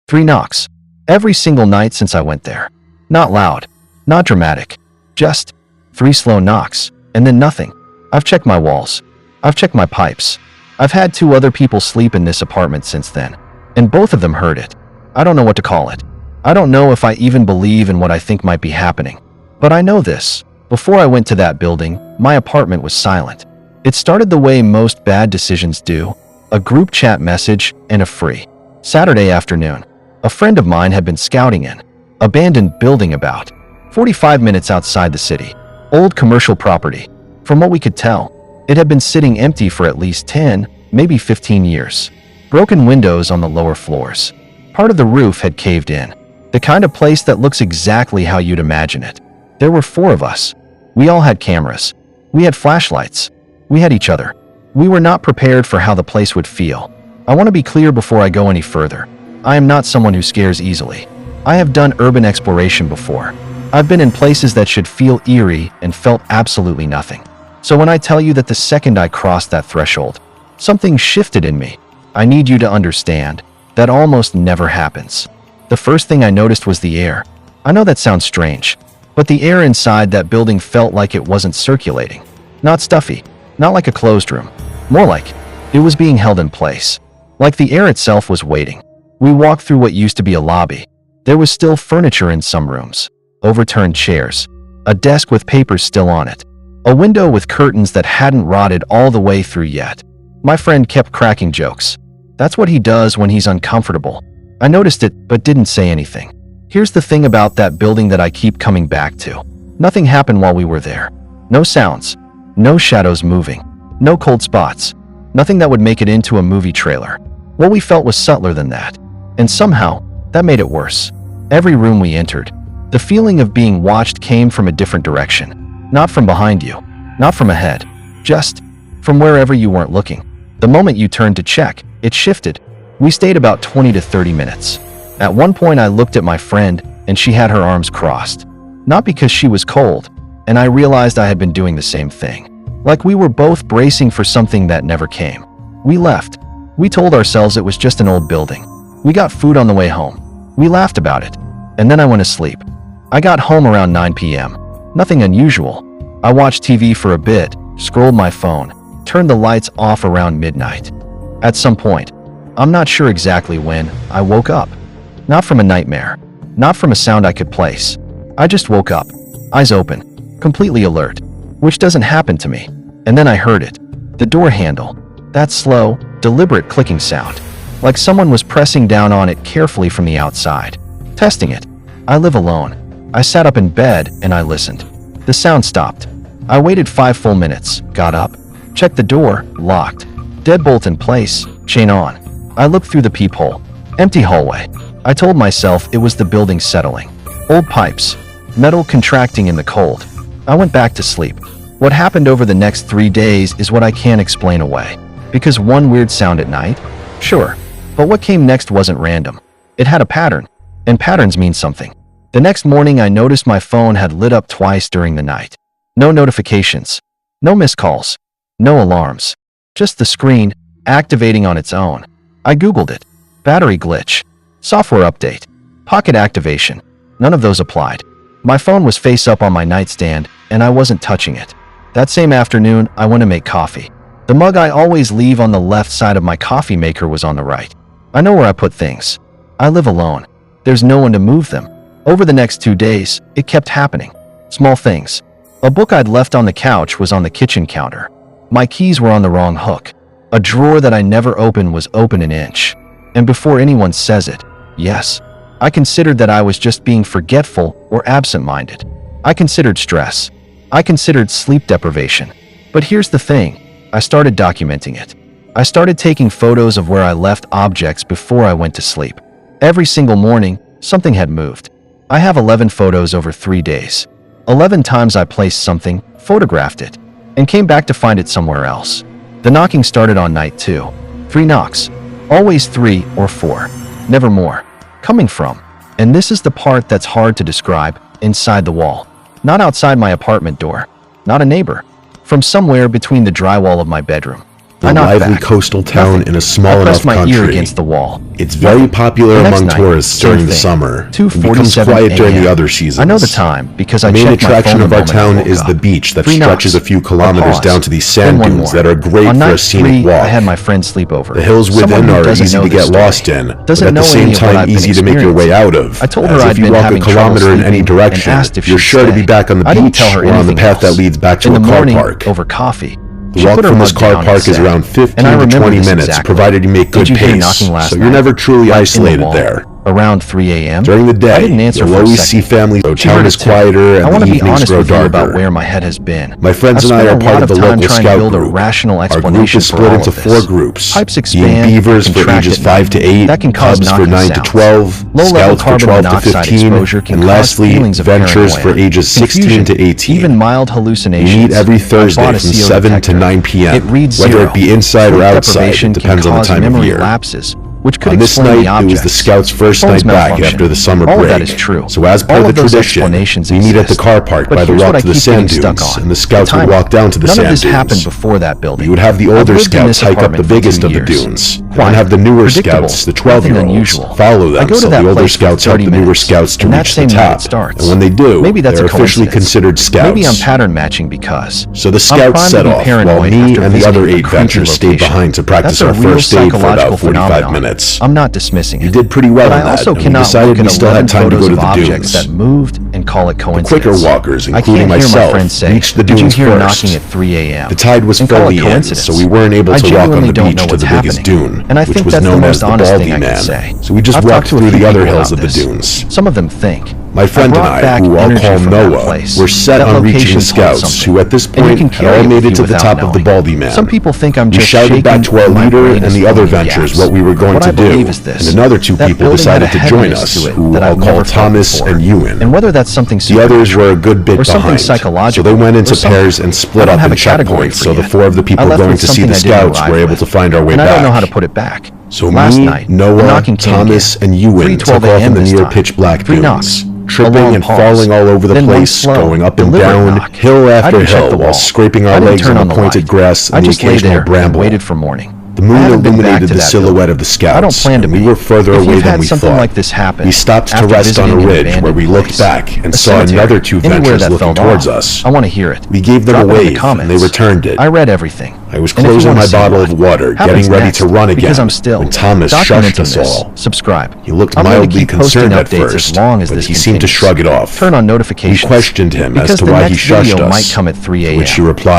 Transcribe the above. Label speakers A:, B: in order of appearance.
A: 3 knocks. Every single night since I went there. Not loud. Not dramatic. Just 3 slow knocks, and then nothing. I've checked my walls. I've checked my pipes. I've had 2 other people sleep in this apartment since then, and both of them heard it. I don't know what to call it. I don't know if I even believe in what I think might be happening. But I know this. Before I went to that building, my apartment was silent. It started the way most bad decisions do. A group chat message and a free Saturday afternoon. A friend of mine had been scouting an abandoned building about 45 minutes outside the city. Old commercial property. From what we could tell, it had been sitting empty for at least 10, maybe 15 years. Broken windows on the lower floors. Part of the roof had caved in. The kind of place that looks exactly how you'd imagine it. There were 4 of us. We all had cameras. We had flashlights. We had each other. We were not prepared for how the place would feel. I want to be clear before I go any further. I am not someone who scares easily. I have done urban exploration before. I've been in places that should feel eerie and felt absolutely nothing. So when I tell you that the second I crossed that threshold, something shifted in me, I need you to understand that almost never happens. The first thing I noticed was the air. I know that sounds strange, but the air inside that building felt like it wasn't circulating. Not stuffy, not like a closed room. More like it was being held in place. Like the air itself was waiting. We walked through what used to be a lobby. There was still furniture in some rooms. Overturned chairs. A desk with papers still on it. A window with curtains that hadn't rotted all the way through yet. My friend kept cracking jokes. That's what he does when he's uncomfortable. I noticed it, but didn't say anything. Here's the thing about that building that I keep coming back to. Nothing happened while we were there. No sounds. No shadows moving. No cold spots. Nothing that would make it into a movie trailer. What we felt was subtler than that. And somehow, that made it worse. Every room we entered, the feeling of being watched came from a different direction. Not from behind you. Not from ahead. Just from wherever you weren't looking. The moment you turned to check, it shifted. We stayed about 20 to 30 minutes. At one point I looked at my friend, and she had her arms crossed. Not because she was cold, and I realized I had been doing the same thing. Like we were both bracing for something that never came. We left. We told ourselves it was just an old building. We got food on the way home. We laughed about it. And then I went to sleep. I got home around 9 p.m. Nothing unusual. I watched TV for a bit, scrolled my phone, turned the lights off around midnight. At some point, I'm not sure exactly when, I woke up. Not from a nightmare. Not from a sound I could place. I just woke up, eyes open, completely alert, which doesn't happen to me. And then I heard it. The door handle. That slow, deliberate clicking sound. Like someone was pressing down on it carefully from the outside. Testing it. I live alone. I sat up in bed and I listened. The sound stopped. I waited 5 full minutes, got up, checked the door, locked. Deadbolt in place, chain on. I looked through the peephole. Empty hallway. I told myself it was the building settling. Old pipes. Metal contracting in the cold. I went back to sleep. What happened over the next 3 days is what I can't explain away. Because one weird sound at night? Sure. But what came next wasn't random. It had a pattern. And patterns mean something. The next morning I noticed my phone had lit up twice during the night. No notifications. No missed calls. No alarms. Just the screen, activating on its own. I googled it. Battery glitch. Software update. Pocket activation. None of those applied. My phone was face up on my nightstand, and I wasn't touching it. That same afternoon, I went to make coffee. The mug I always leave on the left side of my coffee maker was on the right. I know where I put things. I live alone. There's no one to move them. Over the next 2 days, it kept happening. Small things. A book I'd left on the couch was on the kitchen counter. My keys were on the wrong hook. A drawer that I never opened was open an inch. And before anyone says it, yes, I considered that I was just being forgetful or absent-minded. I considered stress. I considered sleep deprivation. But here's the thing. I started documenting it. I started taking photos of where I left objects before I went to sleep. Every single morning, something had moved. I have 11 photos over 3 days. 11 times I placed something, photographed it, and came back to find it somewhere else. The knocking started on night 2. 3 knocks. Always 3 or 4. Never more. Coming from, and this is the part that's hard to describe, inside the wall. Not outside my apartment door. Not a neighbor. From somewhere between the drywall of my bedroom. I knocked
B: lively
A: back.
B: coastal town
A: Nothing.
B: in a small
A: I
B: enough
A: pressed my ear
B: country.
A: against the wall.
B: It's very popular
A: The next
B: among
A: night,
B: tourists
A: same
B: during the
A: thing.
B: summer. It
A: 2:47
B: becomes quiet during the
A: a.m.
B: other seasons.
A: I know the time because I
B: The main
A: checked my
B: attraction
A: phone
B: of
A: the
B: our
A: moment I
B: town
A: woke
B: is
A: up.
B: the beach that
A: 3
B: stretches
A: knocks.
B: a few kilometers
A: pause.
B: down to these
A: Then
B: sand
A: one
B: dunes
A: more.
B: that are great
A: On
B: for a
A: night
B: scenic
A: 3,
B: walk.
A: I had my friend sleep over.
B: The hills
A: Someone
B: within
A: who
B: are
A: doesn't
B: easy
A: know
B: to
A: this
B: get
A: story
B: lost in, but
A: doesn't
B: at the
A: know
B: same
A: any of what
B: time
A: I've been
B: easy to make your way out of.
A: I told
B: as
A: her
B: if
A: I'd
B: you
A: been
B: walk a
A: having trouble
B: kilometer in any
A: sleeping
B: direction,
A: and asked if
B: you're
A: she'd
B: sure to
A: stay.
B: be back on the
A: I didn't
B: beach
A: tell her
B: or on the
A: anything
B: path that
A: else.
B: leads back to
A: In
B: a
A: the
B: car
A: morning,
B: park.
A: over coffee.
B: The
A: She
B: walk
A: put her
B: from this
A: mug
B: car
A: down and
B: park is
A: said,
B: around 15
A: and I
B: to
A: remember
B: 20
A: this
B: minutes,
A: exactly.
B: provided you make good
A: Did you hear
B: pace,
A: knocking last
B: so you're
A: night?
B: never truly
A: Right in the
B: isolated
A: wall,
B: there.
A: Around 3 a.m.
B: During the
A: I
B: day,
A: didn't answer
B: you'll
A: for a
B: always
A: second.
B: see families, so
A: She
B: town
A: heard
B: is
A: it too.
B: quieter
A: I
B: and
A: want
B: the
A: to be
B: evenings
A: honest
B: grow
A: with you about
B: darker.
A: where my head has been.
B: My friends
A: I've
B: and I
A: spent
B: are
A: a
B: part
A: lot
B: of the
A: time
B: local
A: trying to
B: scout
A: build a
B: group.
A: rational
B: Our group
A: explanation
B: is
A: for
B: split
A: all
B: into
A: of
B: 4
A: this.
B: groups,
A: Pipes
B: being
A: expand
B: beavers
A: and
B: for
A: contract
B: ages
A: at
B: 5 to
A: night.
B: 8,
A: That can cause
B: cubs for
A: knocking
B: 9 to
A: sounds.
B: 12,
A: Low-level
B: scouts for
A: carbon
B: 12 to
A: monoxide
B: 15,
A: exposure can
B: and
A: cause
B: lastly,
A: feelings of
B: ventures
A: paranoia,
B: for ages 16
A: confusion,
B: to 18.
A: even mild
B: We
A: hallucinations.
B: meet every
A: I
B: Thursday
A: bought a
B: from
A: CO
B: 7 to
A: detector.
B: 9 p.m.,
A: It reads
B: whether
A: 0.
B: it be inside or
A: Sleep
B: outside,
A: deprivation
B: it depends
A: can
B: on the
A: cause
B: time of
A: memory
B: year.
A: lapses, which could
B: On this
A: explain the
B: night, it
A: objects.
B: was the scouts' first
A: Phones
B: night back
A: malfunction.
B: after the summer
A: All
B: break.
A: of that is true.
B: So as per
A: All
B: the
A: of those
B: tradition,
A: explanations
B: we meet at the
A: exist.
B: car park
A: But
B: by the
A: here's
B: walk
A: what I
B: to the
A: keep
B: sand
A: getting stuck
B: dunes,
A: on.
B: and the scouts would
A: timing.
B: walk down to the
A: None
B: sand
A: of this
B: dunes.
A: happened before that building.
B: We would have the
A: I've
B: older
A: lived in this
B: scouts hike up the
A: apartment for
B: biggest
A: 2
B: of the
A: years.
B: dunes, and
A: Quiet,
B: have the newer
A: predictable,
B: scouts, the
A: nothing
B: 12-year-olds,
A: unusual.
B: follow
A: I
B: them
A: go to
B: so
A: that
B: the older
A: place for
B: scouts help
A: 30
B: the newer
A: minutes,
B: scouts to
A: and that
B: reach the
A: same night
B: top.
A: it starts.
B: And when they do,
A: Maybe that's
B: they're
A: a
B: officially
A: coincidence.
B: considered scouts.
A: Maybe I'm pattern matching because
B: So the
A: I'm
B: scouts
A: primed
B: set
A: to be
B: off, while
A: paranoid
B: me
A: after
B: and the other
A: visiting a
B: 8
A: creepy
B: ventures stayed
A: location.
B: behind to practice
A: That's a
B: our
A: real
B: first aid for
A: psychological
B: about 45
A: phenomenon.
B: minutes.
A: I'm not dismissing it.
B: You did pretty well
A: but
B: on
A: I
B: that,
A: also
B: and we
A: cannot
B: decided
A: look
B: we
A: at
B: still
A: 11
B: had time to go
A: photos
B: to
A: of
B: the
A: objects
B: dunes.
A: that moved and call it
B: The
A: coincidence.
B: quicker walkers,
A: I
B: including
A: can't hear my
B: myself,
A: friend say,
B: reached the
A: "Did you
B: dunes
A: hear
B: first.
A: knocking at 3 a.m.?"
B: The tide was
A: and call it
B: fairly in,
A: coincidence.
B: so we weren't able
A: I
B: to walk on
A: genuinely
B: the
A: don't
B: beach
A: know
B: to
A: what's
B: the biggest
A: happening.
B: dune,
A: And I
B: which
A: think
B: was
A: that's the
B: known as
A: most
B: the
A: honest
B: Baldy
A: thing I can
B: Man.
A: say.
B: So we just
A: I've
B: walked
A: talked to a
B: through
A: few
B: the other
A: people
B: hills
A: about
B: of the
A: this.
B: dunes.
A: Some of them think.
B: My friend and
A: brought
B: I,
A: back
B: who I'll
A: energy
B: call
A: from that
B: Noah,
A: place.
B: were set
A: That
B: on reaching
A: location
B: the
A: told
B: scouts,
A: something.
B: who at this
A: And you
B: point
A: can
B: had
A: carry
B: all
A: it
B: made
A: with
B: it
A: you
B: to the
A: without
B: top of the
A: knowing.
B: Baldy Man.
A: Some people think I'm
B: We
A: just
B: shouted
A: shaking
B: back to our
A: my
B: leader
A: brain
B: and
A: is
B: the other
A: filling
B: ventures
A: gaps.
B: what we were going
A: What
B: to
A: I believe
B: do,
A: is this.
B: and another 2
A: That
B: people
A: building had
B: decided
A: a
B: to join
A: heaviness
B: us,
A: to it
B: who
A: that
B: I'll
A: I've
B: call
A: never felt
B: Thomas
A: before.
B: and Ewan.
A: And whether that's something
B: The others were a good bit
A: or something
B: behind,
A: psychological,
B: so they went into
A: or something.
B: pairs and
A: I
B: split
A: don't
B: up
A: have
B: in
A: a category
B: checkpoints,
A: for
B: so the
A: yet.
B: 4 of the
A: I
B: people
A: left
B: going
A: with
B: to see
A: something
B: the
A: I didn't
B: scouts
A: arrive
B: were able
A: with.
B: to find our way
A: and
B: back.
A: I don't know how to put it back.
B: So
A: Last
B: me,
A: night, the
B: Noah,
A: knocking came
B: Thomas,
A: again.
B: and Ewan took
A: 3:12
B: off in the
A: this
B: near
A: time.
B: pitch black
A: 3
B: dunes,
A: knocks. A
B: tripping
A: long
B: and
A: pause.
B: falling all over the
A: Then one
B: place,
A: slow,
B: going up and
A: deliberate
B: down,
A: knock.
B: hill
A: I
B: after
A: didn't check
B: hill,
A: the
B: while
A: wall.
B: scraping
A: I
B: our
A: didn't
B: legs
A: turn
B: on
A: on
B: the
A: the
B: pointed
A: light.
B: grass
A: I
B: and the
A: just lay
B: occasional
A: there and
B: bramble.
A: waited for morning.
B: The
A: I
B: moon
A: haven't been back
B: illuminated
A: to
B: the
A: that
B: silhouette
A: building.
B: of the scouts,
A: I don't plan to
B: and we
A: be.
B: were further
A: If
B: away
A: you've
B: than
A: had
B: we
A: something
B: thought.
A: like this happen,
B: We stopped to
A: after
B: rest on a
A: visiting an
B: ridge where we
A: abandoned
B: looked
A: place,
B: back and
A: a
B: saw
A: cemetery,
B: another 2
A: anywhere
B: ventures
A: that
B: looking
A: felt
B: towards
A: off.
B: us.
A: I want to hear it.
B: We gave them
A: Drop
B: a
A: it in the
B: wave, and they
A: comments.
B: returned it.
A: I read everything.
B: I was
A: And if you
B: closing
A: wanna
B: my
A: see
B: bottle
A: what
B: of water,
A: happens
B: getting ready
A: next,
B: to run again,
A: because I'm still
B: when Thomas shushed
A: documenting
B: us
A: this.
B: all.
A: Subscribe.
B: He looked
A: I'm going to
B: mildly
A: keep posting
B: concerned at
A: updates
B: first,
A: as long as
B: but
A: this
B: he seemed to
A: continues.
B: shrug it off.
A: Turn on notifications.
B: We questioned him as
A: because
B: to
A: the
B: why he
A: next
B: shushed
A: video
B: us,
A: might come at 3 a.m.
B: which he replied,